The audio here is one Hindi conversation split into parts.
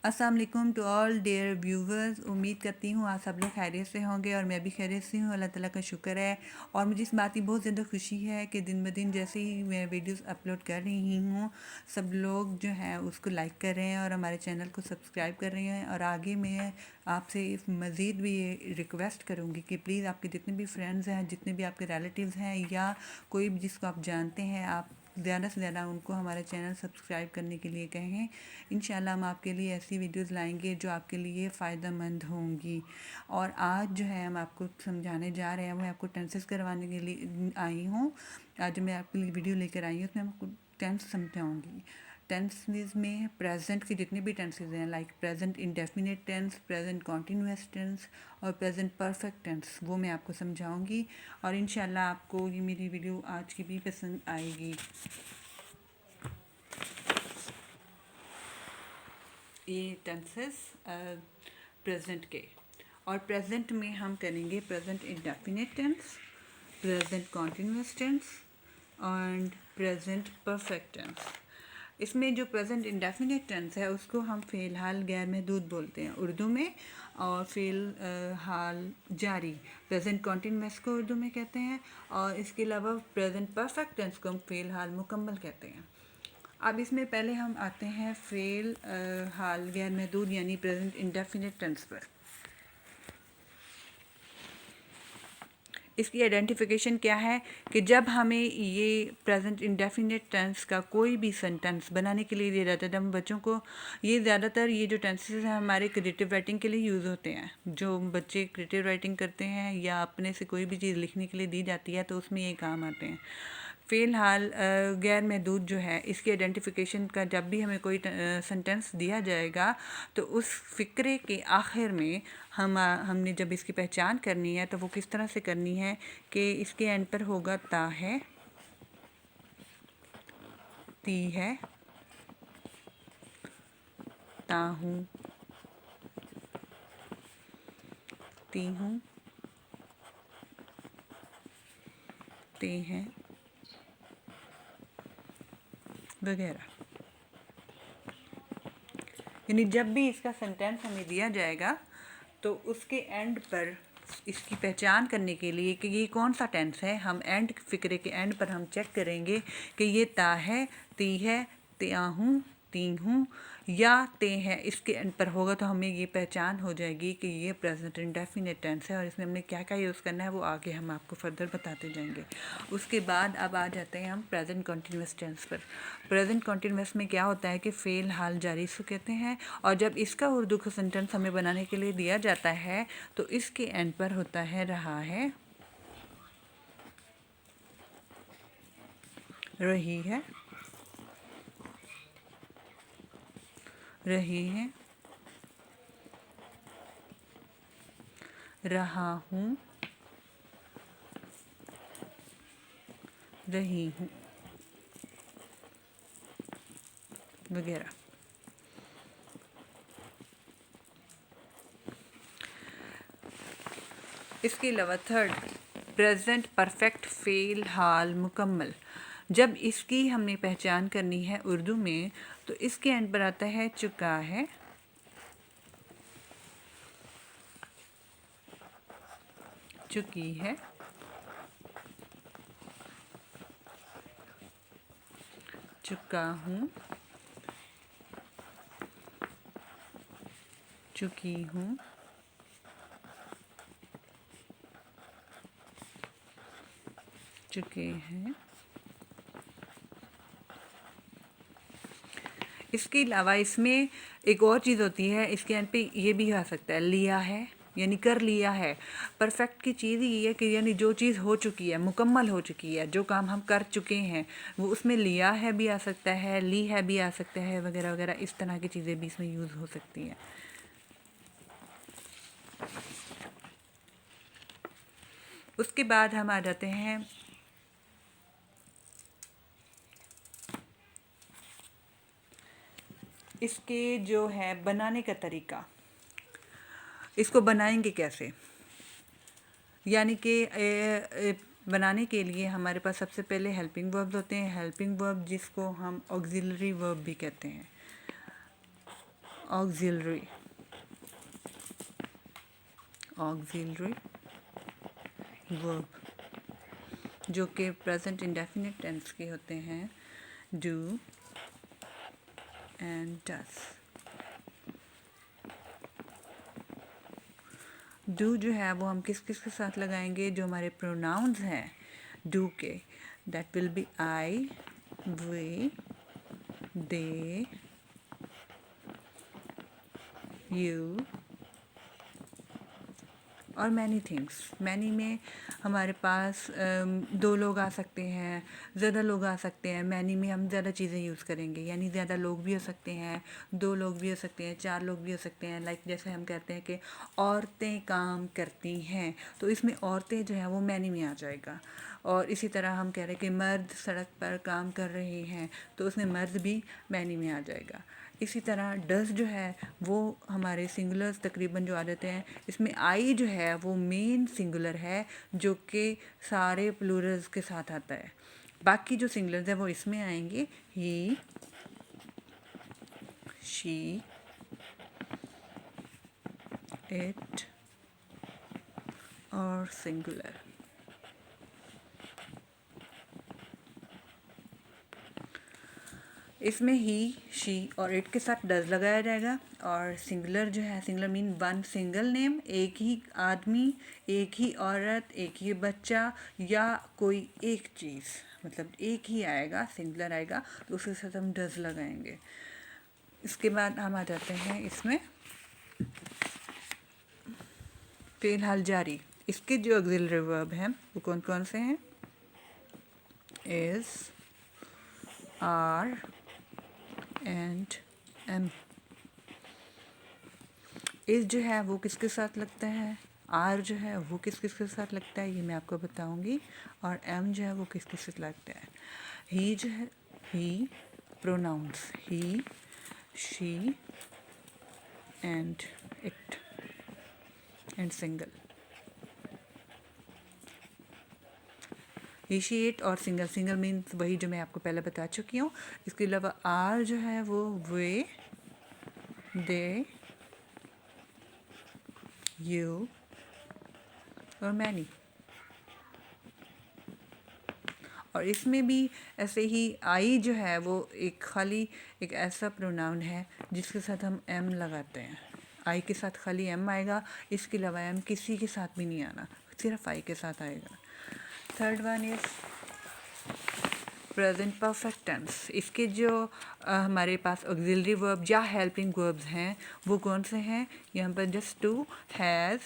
अस्सलाम वालेकुम टू ऑल डियर व्यूवर्स। उम्मीद करती हूँ आप सब लोग खैरियत से होंगे और मैं भी खैरियत से हूँ। अल्लाह ताला का शुक्र है। और मुझे इस बात की बहुत ज़्यादा खुशी है कि दिन ब दिन जैसे ही मैं वीडियोस अपलोड कर रही हूँ, सब लोग जो हैं उसको लाइक कर रहे हैं और हमारे चैनल को सब्सक्राइब कर रहे हैं। और आगे मैं आपसे मज़ीद भी ये रिक्वेस्ट करूँगी कि प्लीज़ आपके जितने भी फ्रेंड्स हैं, जितने भी आपके रिलेटिव्स हैं या कोई भी जिसको आप जानते हैं, आप ज़्यादा से ज़्यादा उनको हमारा चैनल सब्सक्राइब करने के लिए कहें। इंशाल्लाह हम आपके लिए ऐसी वीडियोस लाएंगे जो आपके लिए फ़ायदेमंद होंगी। और आज जो है हम आपको समझाने जा रहे हैं, मैं आपको टेंसेस करवाने के लिए आई हूँ। आज जो मैं आपके लिए वीडियो लेकर आई हूँ उसमें आपको टेंस समझाऊँगी। टेंसेस में प्रेजेंट के जितने भी टेंसेस हैं, like present indefinite tense, present continuous tense और प्रेजेंट परफेक्ट टेंस, वो मैं आपको समझाऊंगी। और इंशाल्लाह आपको ये मेरी वीडियो आज की भी पसंद आएगी। ये टेंसेस प्रेजेंट के, और प्रेजेंट में हम करेंगे present indefinite tense, present continuous tense and present perfect tense. इसमें जो प्रेजेंट इंडेफिनिट टेंस है उसको हम फ़िलहाल गैर महदूद बोलते हैं उर्दू में, और हाल जारी प्रेजेंट कॉन्टिन्यूअस को उर्दू में कहते हैं। और इसके अलावा प्रेजेंट परफेक्ट टेंस को हम फ़िलहाल मुकम्मल कहते हैं। अब इसमें पहले हम आते हैं हाल गैर महदूद यानी प्रेजेंट इंडेफिनिट टेंस पर। इसकी आइडेंटिफिकेशन क्या है कि जब हमें ये प्रेजेंट इंडेफिनिट टेंस का कोई भी सेंटेंस बनाने के लिए दिया जाता है, हम बच्चों को ये ज़्यादातर ये जो टेंसेस हैं हमारे क्रिएटिव राइटिंग के लिए यूज़ होते हैं। जो बच्चे क्रिएटिव राइटिंग करते हैं या अपने से कोई भी चीज़ लिखने के लिए दी जाती है तो उसमें ये काम आते हैं। फ़िलहाल गैर महदूद जो है इसकी आइडेंटिफिकेशन का जब भी हमें कोई सेंटेंस दिया जाएगा तो उस फ़िक्रे के आखिर में हमने जब इसकी पहचान करनी है तो वो किस तरह से करनी है कि इसके एंड पर होगा ता है, ती है, ता हूँ, ती हूँ, ते हैं वगैरह। यानी जब भी इसका सेंटेंस हमें दिया जाएगा तो उसके एंड पर इसकी पहचान करने के लिए कि ये कौन सा टेंस है, हम एंड फिक्रे के एंड पर हम चेक करेंगे कि ये ता है, ती है, त्या हूँ, ती हूँ या ते है। इसके एंड पर होगा तो हमें ये पहचान हो जाएगी कि ये प्रेजेंट इंडेफिनिट टेंस है। और इसमें हमने क्या क्या यूज़ करना है वो आगे हम आपको फर्दर बताते जाएंगे। उसके बाद अब आ जाते हैं हम प्रेजेंट कॉन्टिन्यूअस टेंस पर। प्रेजेंट कॉन्टिन्यूअस में क्या होता है कि फ़ेल हाल जारी इसको कहते हैं। और जब इसका उर्दू का सेंटेंस हमें बनाने के लिए दिया जाता है तो इसके एंड पर होता है रहा है, रही है, रही है, रहा हूँ, रही हूँ वगैरह। इसके अलावा थर्ड, प्रेजेंट परफेक्ट फ़ेल हाल मुकम्मल। जब इसकी हमने पहचान करनी है उर्दू में तो इसके एंड पर आता है चुका है, चुकी है, चुका हूँ, चुकी हूँ, चुके हैं। इसके अलावा इसमें एक और चीज़ होती है, इसके एंड पे ये भी आ सकता है लिया है, यानी कर लिया है। परफेक्ट की चीज़ ये है कि यानी जो चीज़ हो चुकी है, मुकम्मल हो चुकी है, जो काम हम कर चुके हैं वो उसमें लिया है भी आ सकता है, ली है भी आ सकता है वगैरह वगैरह। इस तरह की चीज़ें भी इसमें यूज़ हो सकती हैं। उसके बाद हम आ जाते हैं इसके जो है बनाने का तरीका। इसको बनाएंगे कैसे, यानी कि बनाने के लिए हमारे पास सबसे पहले हेल्पिंग वर्ब्स होते हैं। हेल्पिंग वर्ब जिसको हम ऑक्सिलरी वर्ब भी कहते हैं। ऑक्सिलरी, ऑक्सिलरी वर्ब जो कि प्रेजेंट इंडेफिनिट टेंस के होते हैं, डू एंड डस। डू जो है वो हम किस किस के साथ लगाएंगे, जो हमारे प्रोनाउंस हैं डू के, that will be I, we, they, you और मैनी थिंग्स। मैनी में हमारे पास दो लोग आ सकते हैं, ज़्यादा लोग आ सकते हैं। मैनी में हम ज़्यादा चीज़ें यूज़ करेंगे, यानी ज़्यादा लोग भी हो सकते हैं, दो लोग भी हो सकते हैं, चार लोग भी हो सकते हैं। लाइक जैसे हम कहते हैं कि औरतें काम करती हैं, तो इसमें औरतें जो है वो मैनी में आ जाएगा। और इसी तरह हम कह रहे हैं कि मर्द सड़क पर काम कर रहे हैं, तो उसमें मर्द भी मैनी में आ जाएगा। इसी तरह डस जो है वो हमारे सिंगुलर्स तकरीबन जो आ जाते हैं, इसमें आई जो है वो मेन सिंगुलर है जो कि सारे प्लूरल्स के साथ आता है। बाकी जो सिंगुलर्स है वो इसमें आएंगे, ही, शी, इट और सिंगुलर। इसमें ही, शी और इट के साथ डज लगाया जाएगा। और सिंगुलर जो है, singular mean one single name, एक ही आदमी, एक ही औरत, एक ही बच्चा या कोई एक चीज़, मतलब एक ही आएगा, सिंगुलर आएगा, तो उसके साथ हम डज लगाएंगे। इसके बाद हम आ जाते हैं इसमें फ़िलहाल जारी। इसके जो ऑक्सिलरी वर्ब हैं वो कौन कौन से हैं, इज़, आर एंड एम। इस जो है वो किसके साथ लगता है, आर जो है वो किस किस के साथ लगता है, ये मैं आपको बताऊंगी। और एम जो है वो किस किस से लगता है। ही जो है, he pronounce, he, she and it and single. He, she, it और सिंगल। सिंगल मीन्स वही जो मैं आपको पहले बता चुकी हूँ। इसके अलावा आर जो है वो वे, दे, यू और मैनी। और इसमें भी ऐसे ही आई जो है वो एक खाली एक ऐसा प्रोनाउन है जिसके साथ हम एम लगाते हैं। आई के साथ खाली एम आएगा, इसके अलावा एम किसी के साथ भी नहीं आना, सिर्फ आई के साथ आएगा। Third one is present perfect tense. इसके जो हमारे पास ऑक्सिलरी वर्ब या हेल्पिंग वर्ब्स हैं वो कौन से हैं, यहाँ पर just two, has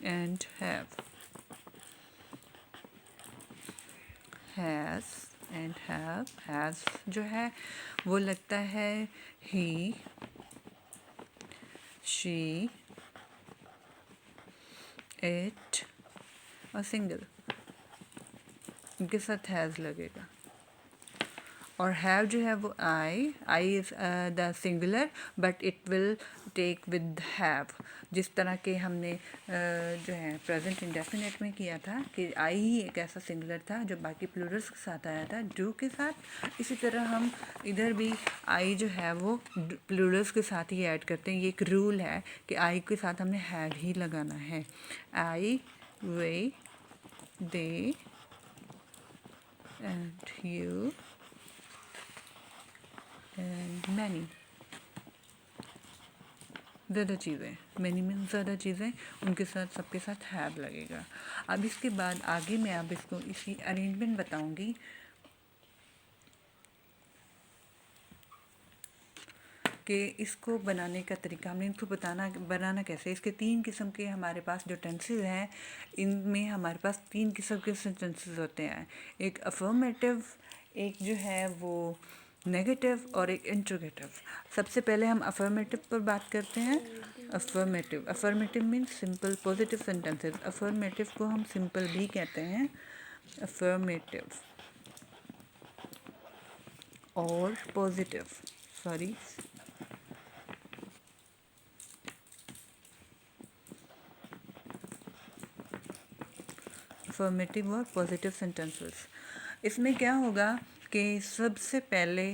and have. Has and have. Has जो है वो लगता है ही, शी, इट और सिंगल, इनके साथ हैज़ लगेगा। और हैव जो है वो I is the singular but it will take with have. जिस तरह के हमने जो है प्रेजेंट इंडेफिनिट में किया था कि आई ही एक ऐसा सिंगुलर था जो बाकी प्लूरल्स के साथ आया था डू के साथ, इसी तरह हम इधर भी आई जो है वो प्लूरल्स के साथ ही ऐड करते हैं। ये एक रूल है कि आई के साथ हमने हैव ही लगाना है। आई, we, they and you and many. ज़्यादा चीज़ें, मैनी में ज़्यादा चीज़ें, उनके साथ सबके साथ हैव लगेगा। अब इसके बाद आगे मैं अब इसको इसी अरेंजमेंट बताऊंगी कि इसको बनाने का तरीका, हमने इनको बनाना कैसे। इसके तीन किस्म के हमारे पास जो टेंसेस हैं, इनमें हमारे पास तीन किस्म के सेंटेंसेस होते हैं। एक अफर्मेटिव, एक जो है वो नेगेटिव और एक इंट्रोगेटिव। सबसे पहले हम अफर्मेटिव पर बात करते हैं। Affirmative means simple positive sentences. Affirmative को हम सिंपल भी कहते हैं, अफर्मेटिव और पॉजिटिव, सॉरी अफर्मेटिव और पॉजिटिव सेंटेंसेस। इसमें क्या होगा कि सबसे पहले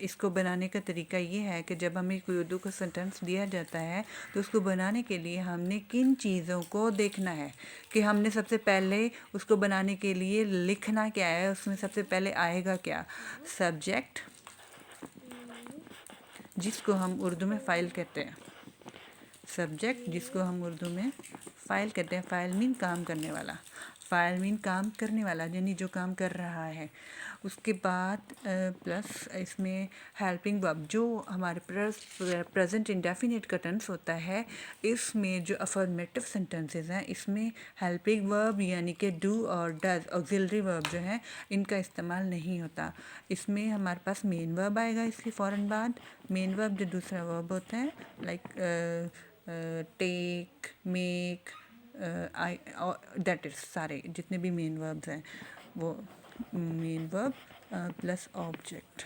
इसको बनाने का तरीका ये है कि जब हमें कोई उर्दू का सेंटेंस दिया जाता है तो उसको बनाने के लिए हमने किन चीज़ों को देखना है कि हमने सबसे पहले उसको बनाने के लिए लिखना क्या है, उसमें सबसे पहले आएगा क्या, सब्जेक्ट जिसको हम उर्दू में फ़ाइल कहते हैं, सब्जेक्ट जिसको हम उर्दू में फ़ाइल कहते हैं। फ़ाइल मीन काम करने वाला, फ़ाइल मीन काम करने वाला यानी जो काम कर रहा है। उसके बाद प्लस इसमें हेल्पिंग वर्ब जो हमारे प्रेजेंट इंडेफिनिट का टेंस होता है, इसमें जो अफर्मेटिव सेंटेंसेस हैं इसमें हेल्पिंग वर्ब यानी कि डू और डज ऑक्सिलरी वर्ब जो है इनका इस्तेमाल नहीं होता। इसमें हमारे पास मेन वर्ब आएगा इसके फ़ौरन बाद। मेन वर्ब जो दूसरा वर्ब होता है like take, make, I, that is सारे जितने भी मेन वर्ब्स हैं वो मेन वर्ब प्लस ऑब्जेक्ट।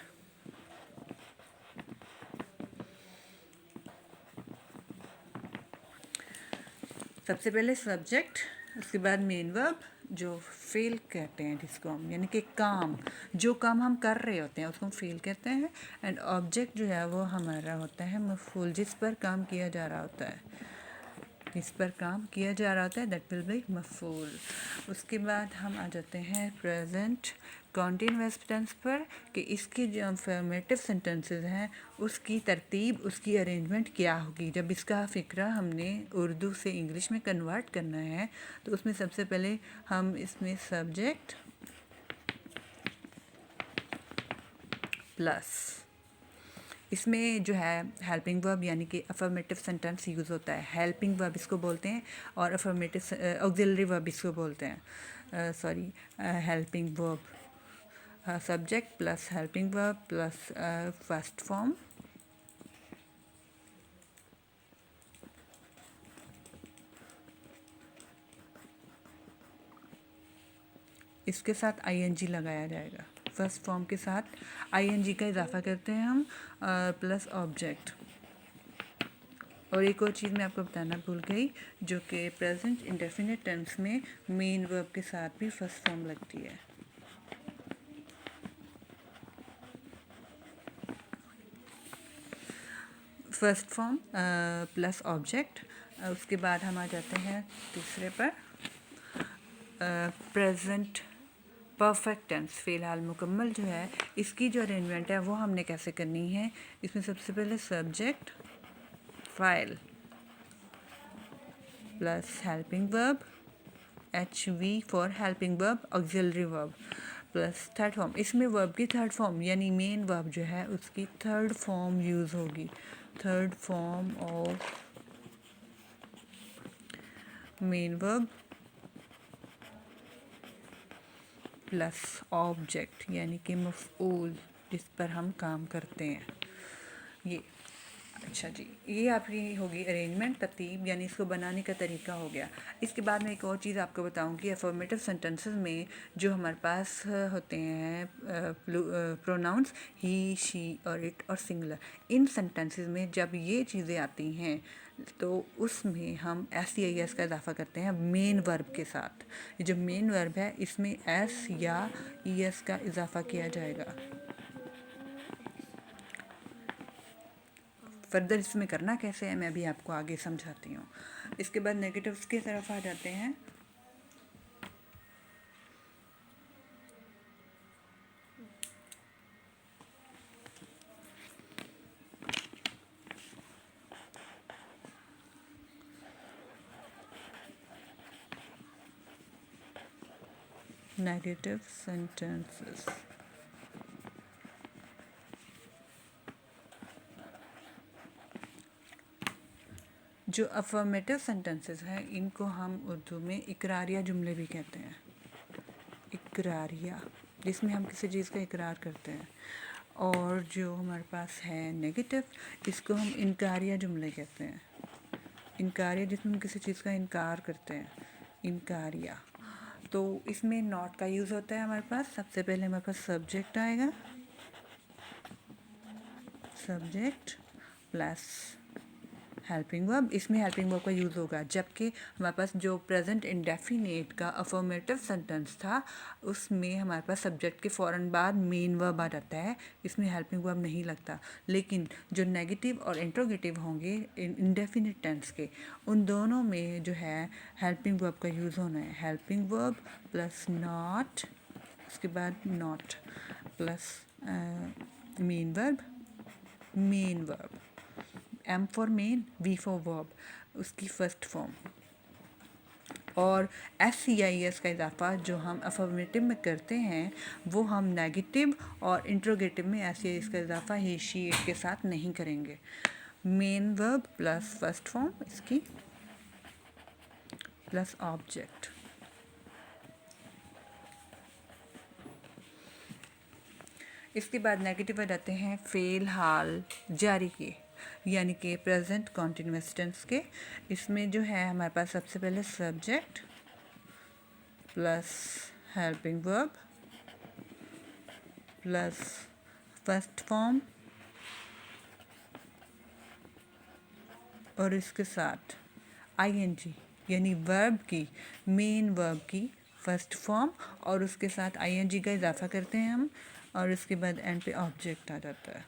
सबसे पहले सब्जेक्ट, उसके बाद मेन वर्ब जो फेल कहते हैं जिसको हम, यानी कि काम, जो काम हम कर रहे होते हैं उसको हम फेल कहते हैं। एंड ऑब्जेक्ट जो है वो हमारा होता है मफूल, जिस पर काम किया जा रहा होता है, जिस पर काम किया जा रहा होता है दैट विल बी मफूल। उसके बाद हम आ जाते हैं प्रेजेंट कॉन्टिन्यूअस टेंस पर कि इसके जो अफर्मेटिव सेंटेंसेस हैं उसकी तरतीब, उसकी अरेंजमेंट क्या होगी। जब इसका फ़िक्रा हमने उर्दू से इंग्लिश में कन्वर्ट करना है तो उसमें सबसे पहले हम इसमें सब्जेक्ट प्लस इसमें जो है हेल्पिंग वर्ब यानी कि अफर्मेटिव सेंटेंस यूज़ होता है। हेल्पिंग वर्ब इसको बोलते हैं और अफर्मेटिव ऑक्सिलरी वर्ब इसको बोलते हैं, sorry helping verb. Subject plus helping verb plus first form, इसके साथ आईएनजी लगाया जाएगा। फर्स्ट फॉर्म के साथ आईएनजी का इजाफा करते हैं हम, प्लस ऑब्जेक्ट। और एक और चीज़ मैं आपको बताना भूल गई, जो कि प्रेजेंट इंडेफिनिट टेंस में मेन वर्ब के साथ भी फर्स्ट फॉर्म लगती है। First form plus object. उसके बाद हम आ जाते हैं तीसरे पर, प्रेजेंट परफेक्ट टेंस, फ़िलहाल मुकम्मल जो है इसकी जो अरेंजमेंट है वो हमने कैसे करनी है। इसमें सबसे पहले subject file plus helping verb, HV for helping verb auxiliary verb, plus third form. इसमें वर्ब की थर्ड फॉर्म यानी मेन वर्ब जो है उसकी थर्ड फॉर्म यूज़ होगी, third form of main verb plus object यानी कि मफ़ऊल जिस पर हम काम करते हैं। ये अच्छा जी, ये आपकी होगी अरेंजमेंट, तरतीब, यानी इसको बनाने का तरीका हो गया। इसके बाद मैं एक और चीज़ आपको बताऊंगी। अफर्मेटिव सेंटेंसेस में जो हमारे पास होते हैं प्रोनाउंस ही, शी और इट और सिंगुलर, इन सेंटेंसेस में जब ये चीज़ें आती हैं तो उसमें हम SEIS का इजाफा करते हैं मेन वर्ब के साथ। ये जो मेन वर्ब है इसमें S या ES का इजाफा किया जाएगा। फर्दर इसमें करना कैसे है मैं अभी आपको आगे समझाती हूँ। इसके बाद नेगेटिव्स की तरफ आ जाते हैं। नेगेटिव सेंटेंसेस, जो अफर्मेटिव सेंटेंसेस हैं इनको हम उर्दू में इकरारिया जुमले भी कहते हैं। इकरारिया, जिसमें हम किसी चीज़ का इकरार करते हैं। और जो हमारे पास है नेगेटिव, इसको हम इनकारिया जुमले कहते हैं। इनकारिया जिसमें हम किसी चीज़ का इनकार करते हैं, इनकारिया। तो इसमें नॉट का यूज़ होता है हमारे पास। सबसे पहले हमारे पास सब्जेक्ट आएगा, सब्जेक्ट प्लस हेल्पिंग वर्ब, इसमें हेल्पिंग वर्ब का यूज़ होगा। जबकि हमारे पास जो प्रेजेंट इंडेफिनिट का अफर्मेटिव सेंटेंस था उसमें हमारे पास सब्जेक्ट के फ़ौरन बाद मेन वर्ब आ जाता है, इसमें हेल्पिंग वर्ब नहीं लगता। लेकिन जो नेगेटिव और इंट्रोगेटिव होंगे इंडेफिनिट टेंस के, उन दोनों में जो है हेल्पिंग वर्ब का यूज़ होना है। हेल्पिंग वर्ब प्लस नॉट, उसके बाद not plus main verb, M for main, V for verb, उसकी फर्स्ट फॉर्म। और SCIS का इजाफा जो हम अफर्मेटिव में करते हैं वो हम नेगेटिव और इंट्रोगेटिव में SCIS का इजाफा ही शी इट के साथ नहीं करेंगे। Main verb plus first form इसकी प्लस ऑब्जेक्ट। इसके बाद नेगेटिव आ जाते हैं फ़ेल हाल जारी के, यानी कि प्रेजेंट कॉन्टिन्यूअस टेंस के। इसमें जो है हमारे पास सबसे पहले subject plus helping verb plus first form और इसके साथ ING, यानी वर्ब की, मेन वर्ब की फर्स्ट फॉर्म और उसके साथ ING का इजाफा करते हैं हम, और उसके बाद एंड पे ऑब्जेक्ट आ जाता है।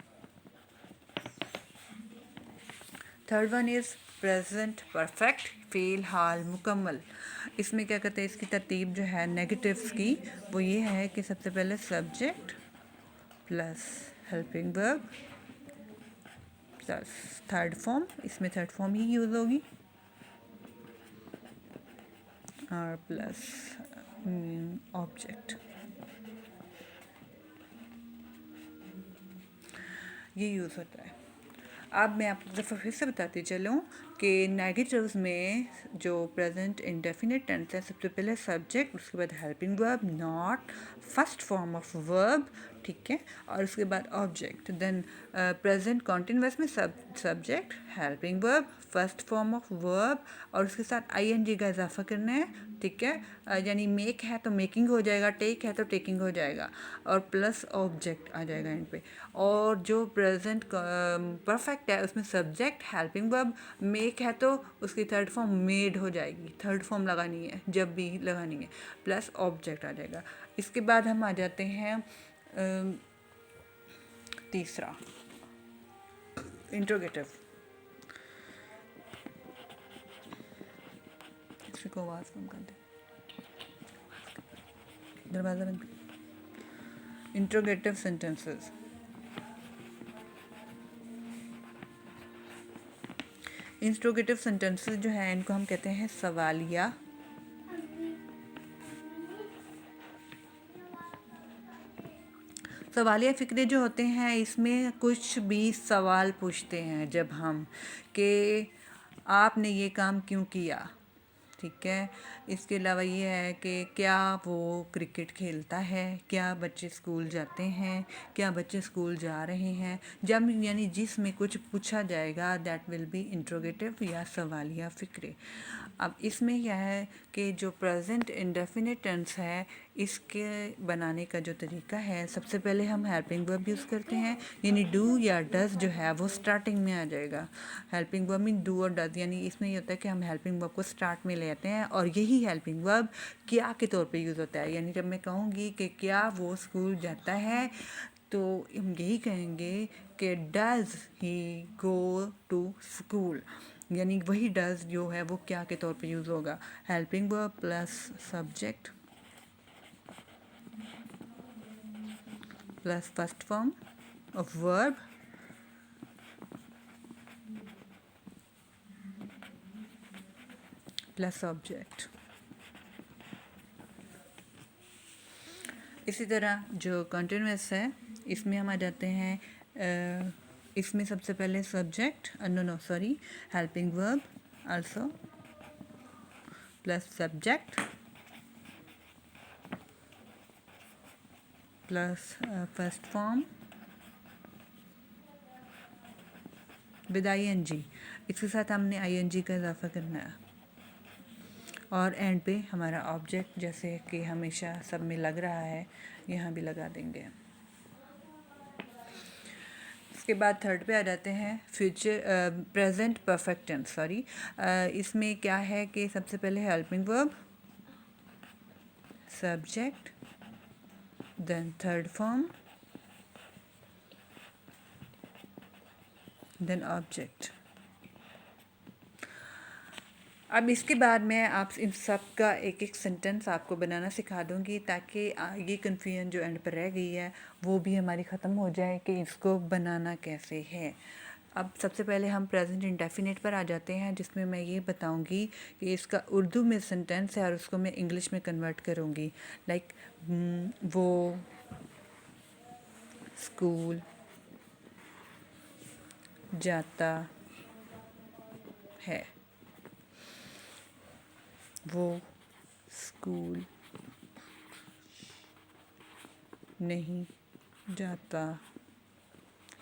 Third one is present perfect, फ़ेल हाल मुकम्मल। इसमें क्या कहते हैं, इसकी तरतीब जो है नेगेटिव्स की वो ये है कि सबसे पहले subject plus helping verb plus third form, इसमें थर्ड फॉर्म ही यूज़ होगी, और प्लस ऑब्जेक्ट, ये यूज़ होता है। अब मैं आपको दफ़ा फिर से बताती चलूँ कि नेगेटिव्स में जो प्रेजेंट इंडेफिनिट टेंस है, सबसे पहले सब्जेक्ट, उसके बाद helping verb, not, first form of verb, ठीक है, और उसके बाद ऑब्जेक्ट। देन प्रेजेंट कॉन्टिन्यूअस में subject, helping verb, first form of verb और उसके साथ ING का इजाफा करना है, ठीक है, यानी मेक है तो मेकिंग हो जाएगा, टेक है तो टेकिंग हो जाएगा, और प्लस ऑब्जेक्ट आ जाएगा इन पे। और जो प्रेजेंट परफेक्ट है उसमें सब्जेक्ट, हेल्पिंग वर्ब, मेक है तो उसकी थर्ड फॉर्म मेड हो जाएगी, थर्ड फॉर्म लगानी है जब भी लगानी है, प्लस ऑब्जेक्ट आ जाएगा। इसके बाद हम आ जाते हैं तीसरा इंट्रोगेटिव। इसको आवाज़ कम कर दे, दरवाज़ा बंद। इंट्रोगेटिव सेंटेंसेस, इंट्रोगेटिव सेंटेंसेस जो है इनको हम कहते हैं सवालिया। सवालिया फ़िक्रे जो होते हैं इसमें कुछ भी सवाल पूछते हैं जब हम, कि आपने ये काम क्यों किया, ठीक है। इसके अलावा ये है कि क्या वो क्रिकेट खेलता है, क्या बच्चे स्कूल जाते हैं, क्या बच्चे स्कूल जा रहे हैं, जब यानी जिसमें कुछ पूछा जाएगा दैट विल बी इंट्रोगेटिव या सवालिया फ़िक्रे। अब इसमें क्या है कि जो प्रेजेंट इंडेफिनिट टेंस है इसके बनाने का जो तरीका है, सबसे पहले हम हेल्पिंग वर्ब यूज़ करते हैं, यानी डू या डज जो है वो स्टार्टिंग में आ जाएगा। हेल्पिंग वर्ब मीन डू और डज, यानी इसमें ये होता है कि हम हेल्पिंग वर्ब को स्टार्ट में ले आते हैं, और यही हेल्पिंग वर्ब क्या के तौर पे यूज़ होता है। यानी जब मैं कहूँगी कि क्या वो स्कूल जाता है तो हम यही कहेंगे कि does he go to school, यानी वही डज जो है वो क्या के तौर पे यूज़ होगा। Helping verb plus subject plus first form of verb plus object. इसी तरह जो कंटिन्यूअस है इसमें हम आ जाते हैं, इसमें सबसे पहले subject, helping verb also plus subject plus first form with ING, इसके साथ हमने ING का इजाफा करना है, और एंड पे हमारा ऑब्जेक्ट जैसे कि हमेशा सब में लग रहा है यहाँ भी लगा देंगे। उसके बाद थर्ड पे आ जाते हैं future present perfect tense, sorry. इसमें क्या है कि सबसे पहले helping verb, subject, then third form, then object. अब इसके बाद मैं आप इन सब का एक एक सेंटेंस आपको बनाना सिखा दूंगी, ताकि ये कन्फ्यूजन जो एंड पर रह गई है वो भी हमारी ख़त्म हो जाए कि इसको बनाना कैसे है। अब सबसे पहले हम प्रेजेंट इंडेफिनिट पर आ जाते हैं, जिसमें मैं ये बताऊंगी कि इसका उर्दू में सेंटेंस है और उसको मैं इंग्लिश में कन्वर्ट करूंगी। लाइक वो स्कूल जाता है, वो स्कूल नहीं जाता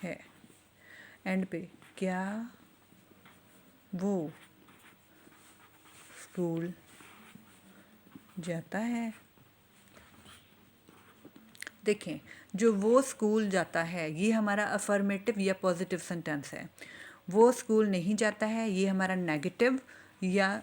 है। एंड पे क्या वो स्कूल जाता है। देखें, जो वो स्कूल जाता है ये हमारा अफर्मेटिव या पॉजिटिव सेंटेंस है। वो स्कूल नहीं जाता है ये हमारा नेगेटिव या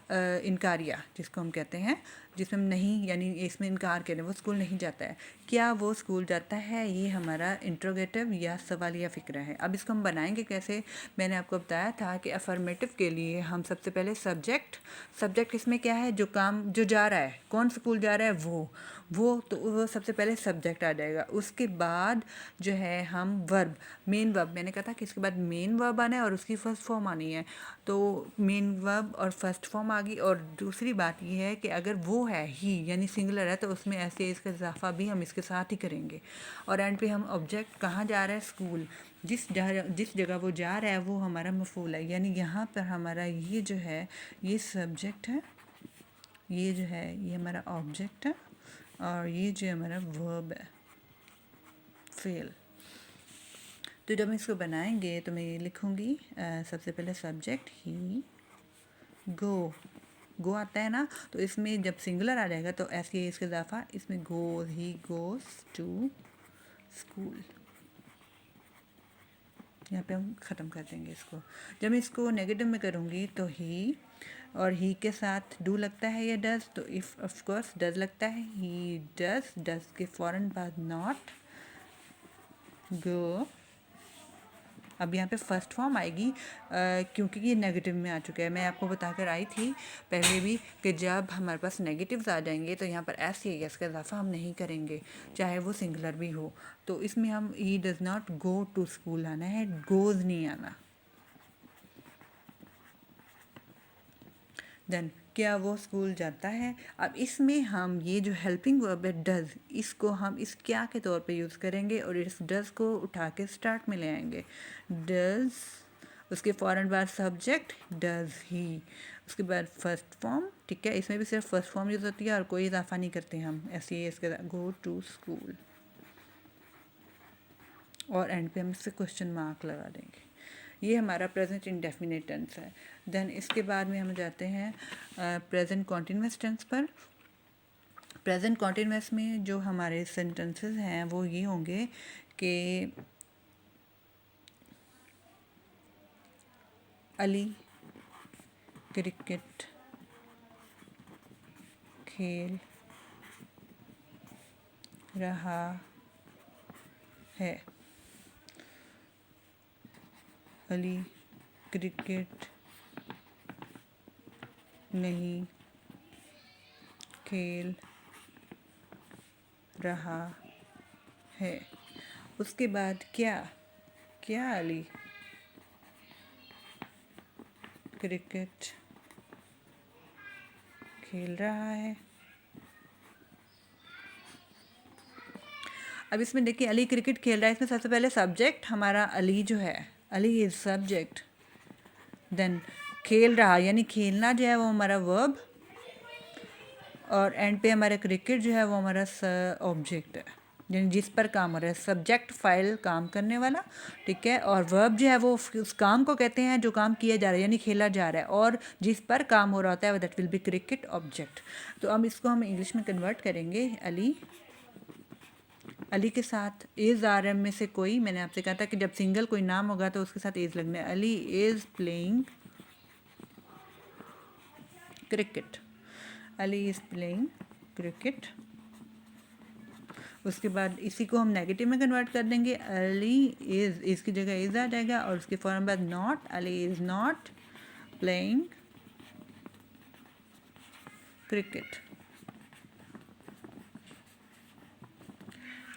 इनकारिया जिसको हम कहते हैं, जिसमें हम नहीं यानी इसमें इनकार करें, वो स्कूल नहीं जाता है। क्या वो स्कूल जाता है ये हमारा इंट्रोगेटिव या सवालिया फ़िक्रा है। अब इसको हम बनाएंगे कैसे, मैंने आपको बताया था कि अफर्मेटिव के लिए हम सबसे पहले सब्जेक्ट इसमें क्या है, जो काम जो जा रहा है, कौन स्कूल जा रहा है वो तो वो सबसे पहले सब्जेक्ट आ जाएगा। उसके बाद जो है हम वर्ब, मेन वर्ब, मैंने कहा था कि इसके बाद मेन वर्ब आना है और उसकी फर्स्ट फॉर्म आनी है, तो मेन वर्ब और फर्स्ट फॉर्म आ गई। और दूसरी बात ये है कि अगर वो है ही यानी सिंगुलर है तो उसमें ऐसे इसका इजाफा भी हम इसके साथ ही करेंगे। और एंड पे हम ऑब्जेक्ट कहाँ जा रहा है, स्कूल, जिस जगह वो जा रहा है वो हमारा मफूल है, यानी यहाँ पर हमारा ये जो है ये सब्जेक्ट है, ये जो है ये हमारा ऑब्जेक्ट है और ये जो हमारा वर्ब है फेल। तो जब हम इसको बनाएंगे तो मैं ये लिखूँगी सबसे पहले सब्जेक्ट ही गो आता है ना, तो इसमें जब सिंगुलर आ जाएगा तो ऐसे इसका इजाफा इसमें ही गोज़ टू स्कूल, यहाँ पे हम ख़त्म कर देंगे इसको। जब मैं इसको नेगेटिव में करूँगी तो ही, और ही के साथ डू लगता है या डज, तो इफ़ ऑफ कोर्स डज लगता है, ही डज के फ़ौरन बाद नॉट गो। अब यहाँ पे फर्स्ट फॉर्म आएगी क्योंकि ये नेगेटिव में आ चुका है। मैं आपको बताकर आई थी पहले भी कि जब हमारे पास नेगेटिव्स आ जाएंगे तो यहाँ पर एस या यस का इजाफा हम नहीं करेंगे, चाहे वो सिंगुलर भी हो। तो इसमें हम he does not go to school आना है, गोज़ नहीं आना। देन क्या वो स्कूल जाता है। अब इसमें हम ये जो हेल्पिंग वर्ब है डज, इसको हम इस क्या के तौर पे यूज़ करेंगे और इस डज को उठा के स्टार्ट में ले आएंगे। डज, उसके फ़ौरन बाद सब्जेक्ट डज ही, उसके बाद फर्स्ट फॉर्म, ठीक है, इसमें भी सिर्फ फर्स्ट फॉर्म यूज़ होती है और कोई इजाफा नहीं करते हम, ऐसे ही इसके गो टू स्कूल, और एंड पे हम इससे क्वेश्चन मार्क लगा देंगे। ये हमारा प्रेजेंट इंडेफिनिट टेंस है। देन इसके बाद में हम जाते हैं प्रेजेंट कॉन्टिन्यूअस टेंस पर। प्रेजेंट कॉन्टिन्यूअस में जो हमारे सेंटेंसेस हैं वो ये होंगे कि अली क्रिकेट खेल रहा है। अली क्रिकेट नहीं खेल रहा है। उसके बाद क्या अली क्रिकेट खेल रहा है। अब इसमें देखिए अली क्रिकेट खेल रहा है, इसमें सबसे पहले सब्जेक्ट हमारा अली जो है, अली इज सब्जेक्ट, देन खेल रहा यानी खेलना जो है वो हमारा वर्ब, और एंड पे हमारा क्रिकेट जो है वो हमारा ऑब्जेक्ट है, यानी जिस पर काम हो रहा है, सब्जेक्ट फाइल काम करने वाला, ठीक है, और वर्ब जो है वो उस काम को कहते हैं जो काम किया जा रहा है यानी खेला जा रहा है, और जिस पर काम हो रहा होता है that will B cricket object. तो अब इसको हम इंग्लिश में कन्वर्ट करेंगे, अली अली के साथ इज़ आर एम में से कोई, मैंने आपसे कहा था कि जब सिंगल कोई नाम होगा तो उसके साथ इज़ लगना है। Ali is playing cricket, Ali is playing cricket. उसके बाद इसी को हम नेगेटिव में कन्वर्ट कर देंगे, अली इज़, इसकी जगह इज़ आ जाएगा और उसके फ़ौरन बाद not, Ali is not playing cricket.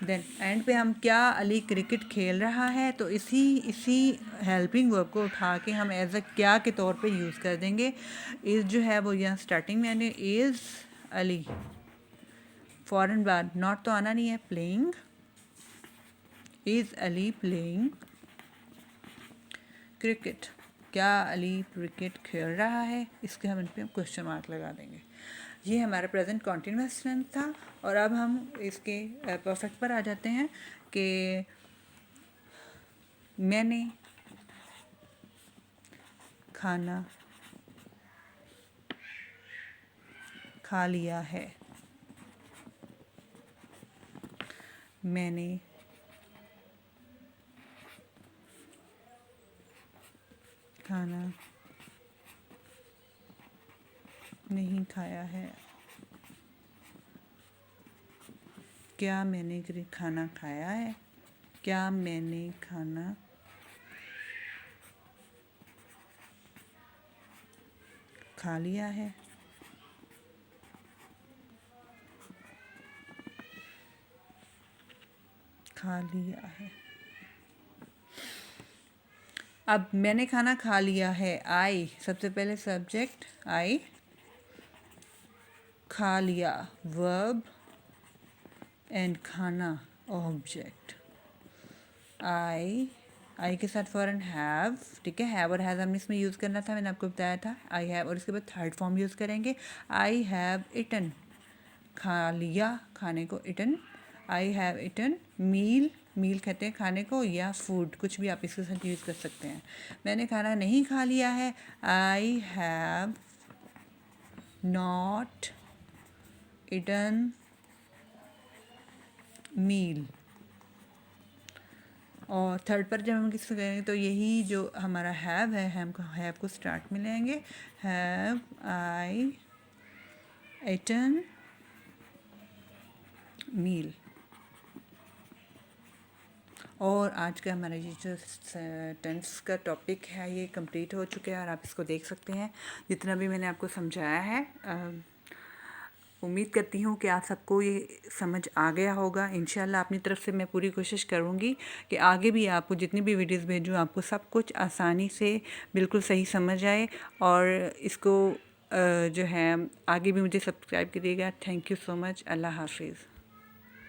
Then end पे हम क्या, अली क्रिकेट खेल रहा है, तो इसी हेल्पिंग वर्ब को उठा के हम एज अ क्या के तौर पे यूज़ कर देंगे। इज़ जो है वो यहाँ स्टार्टिंग में आने, इज़ अली, फ़ौरन बाद नॉट तो आना नहीं है, playing, is Ali playing cricket, क्या अली क्रिकेट खेल रहा है, इसके हम इन पर क्वेश्चन मार्क लगा देंगे। ये हमारा प्रेजेंट कॉन्टिन्यूअस टेंस था। और अब हम इसके परफेक्ट पर आ जाते हैं कि मैंने खाना खा लिया है, मैंने खाना नहीं खाया है, क्या मैंने खाना खाया है, क्या मैंने खाना खा लिया है, खा लिया है। अब मैंने खाना खा लिया है, आई सबसे पहले सब्जेक्ट, आई, खा लिया वर्ब एंड खाना ऑब्जेक्ट। आई के साथ फ़ौरन हैव, ठीक है, हैव और हैज़ हमने इसमें यूज़ करना था, मैंने आपको बताया था, आई हैव, और इसके बाद थर्ड फॉर्म यूज़ करेंगे, आई हैव इटन, खा लिया खाने को, इटन, आई हैव इटन मील, मील कहते हैं खाने को, या फूड, कुछ भी आप इसके साथ यूज़ कर सकते हैं। मैंने खाना नहीं खा लिया है, आई हैव नॉट इटन मील। और थर्ड पर जब हम किससे करेंगे तो यही जो हमारा हैव है, हम हैव को स्टार्ट में लेंगे, हैव आई इटन मील। और आज का हमारा ये जो टेंस का टॉपिक है ये कंप्लीट हो चुका है और आप इसको देख सकते हैं जितना भी मैंने आपको समझाया है। उम्मीद करती हूँ कि आप सबको ये समझ आ गया होगा। इंशाल्लाह अपनी तरफ से मैं पूरी कोशिश करूँगी कि आगे भी आपको जितनी भी वीडियोस भेजूँ आपको सब कुछ आसानी से बिल्कुल सही समझ आए। और इसको जो है आगे भी मुझे सब्सक्राइब करिएगा। Thank you so much. अल्लाह हाफिज़।